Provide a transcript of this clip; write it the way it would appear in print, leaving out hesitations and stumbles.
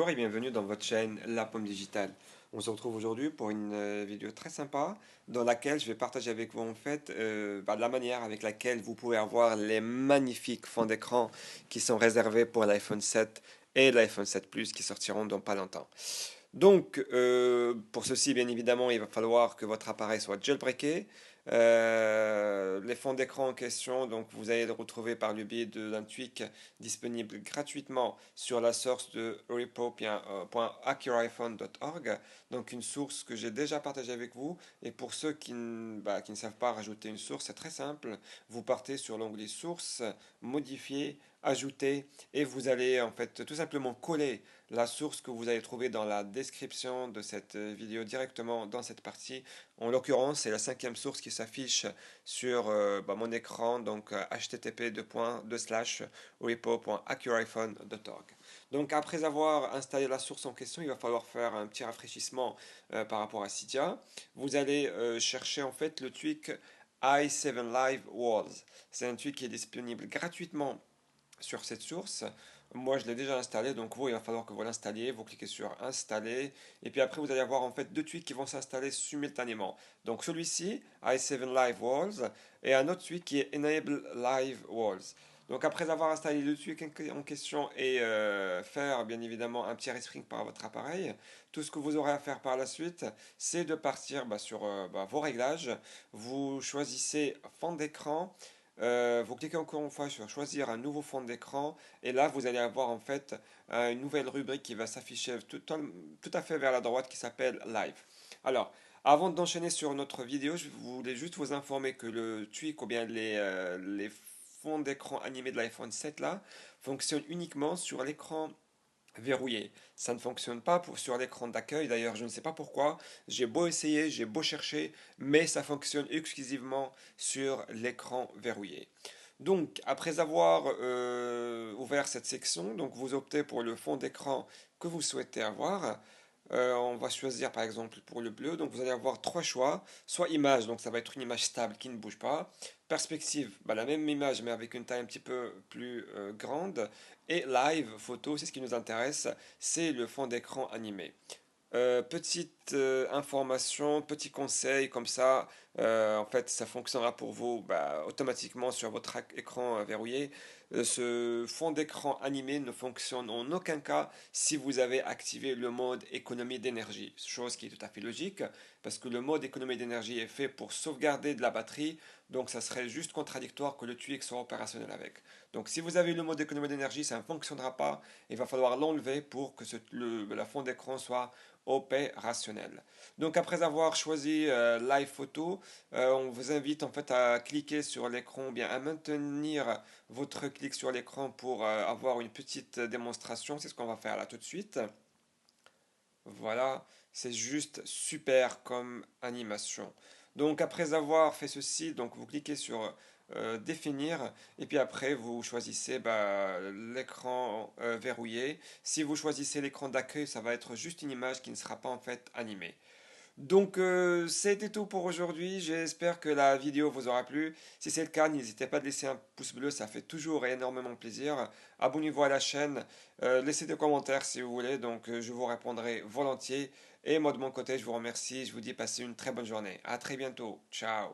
Bonjour et bienvenue dans votre chaîne La Pomme Digitale. On se retrouve aujourd'hui pour une vidéo très sympa dans laquelle je vais partager avec vous en fait la manière avec laquelle vous pouvez avoir les magnifiques fonds d'écran qui sont réservés pour l'iPhone 7 et l'iPhone 7 Plus qui sortiront dans pas longtemps. Donc, pour ceci, bien évidemment, il va falloir que votre appareil soit jailbreaké. Les fonds d'écran en question, donc vous allez le retrouver par le biais d'un tweak disponible gratuitement sur la source de repo.accuriphone.org. Donc une source que j'ai déjà partagée avec vous. Et pour ceux qui ne savent pas rajouter une source, c'est très simple. Vous partez sur l'onglet source, modifier, ajouter, et vous allez en fait tout simplement coller la source que vous allez trouver dans la description de cette vidéo directement dans cette partie. En l'occurrence, c'est la cinquième source qui s'affiche sur mon écran, donc http://repo.accuriphone.org. Donc après avoir installé la source en question, il va falloir faire un petit rafraîchissement par rapport à Cydia. Vous allez chercher en fait le tweak i7 Live Walls. C'est un tweak qui est disponible gratuitement sur cette source. Moi, je l'ai déjà installé, donc vous, il va falloir que vous l'installiez. Vous cliquez sur Installer, et puis après, vous allez avoir en fait deux tweaks qui vont s'installer simultanément. Donc celui-ci, i7 Live Walls, et un autre tweak qui est Enable Live Walls. Donc après avoir installé le tweak en question et faire bien évidemment un petit respring par votre appareil, tout ce que vous aurez à faire par la suite, c'est de partir sur vos réglages. Vous choisissez fond d'écran. Vous cliquez encore une fois sur choisir un nouveau fond d'écran et là vous allez avoir en fait une nouvelle rubrique qui va s'afficher tout à fait vers la droite qui s'appelle Live. Alors, avant d'enchaîner sur notre vidéo, je voulais juste vous informer que le tweak ou bien les fonds d'écran animés de l'iPhone 7 là fonctionnent uniquement sur l'écran verrouillé. Ça ne fonctionne pas sur l'écran d'accueil. D'ailleurs, je ne sais pas pourquoi. J'ai beau essayer, j'ai beau chercher, mais ça fonctionne exclusivement sur l'écran verrouillé. Donc, après avoir ouvert cette section, donc vous optez pour le fond d'écran que vous souhaitez avoir. On va choisir par exemple pour le bleu. Donc vous allez avoir trois choix. Soit image, donc ça va être une image stable qui ne bouge pas. Perspective, la même image mais avec une taille un petit peu plus grande. Et live, photo, c'est ce qui nous intéresse. C'est le fond d'écran animé. Petite information, petit conseil comme ça, en fait ça fonctionnera pour vous automatiquement sur votre écran verrouillé. Ce fond d'écran animé ne fonctionne en aucun cas si vous avez activé le mode économie d'énergie, chose qui est tout à fait logique parce que le mode économie d'énergie est fait pour sauvegarder de la batterie, donc ça serait juste contradictoire que le TUX soit opérationnel avec. Donc si vous avez le mode économie d'énergie, ça ne fonctionnera pas, il va falloir l'enlever pour que la fond d'écran soit opérationnel. Donc après avoir choisi Live Photo, on vous invite en fait à cliquer sur l'écran, bien à maintenir votre clic sur l'écran pour avoir une petite démonstration. C'est ce qu'on va faire là tout de suite. Voilà, c'est juste super comme animation. Donc après avoir fait ceci, donc vous cliquez sur définir et puis après vous choisissez l'écran verrouillé. Si vous choisissez l'écran d'accueil, ça va être juste une image qui ne sera pas en fait animée. Donc c'était tout pour aujourd'hui. J'espère que la vidéo vous aura plu. Si c'est le cas, n'hésitez pas à laisser un pouce bleu, ça fait toujours énormément plaisir. Abonnez-vous à la chaîne, laissez des commentaires si vous voulez, donc je vous répondrai volontiers. Et moi de mon côté, je vous remercie, je vous dis passez une très bonne journée. À très bientôt. Ciao.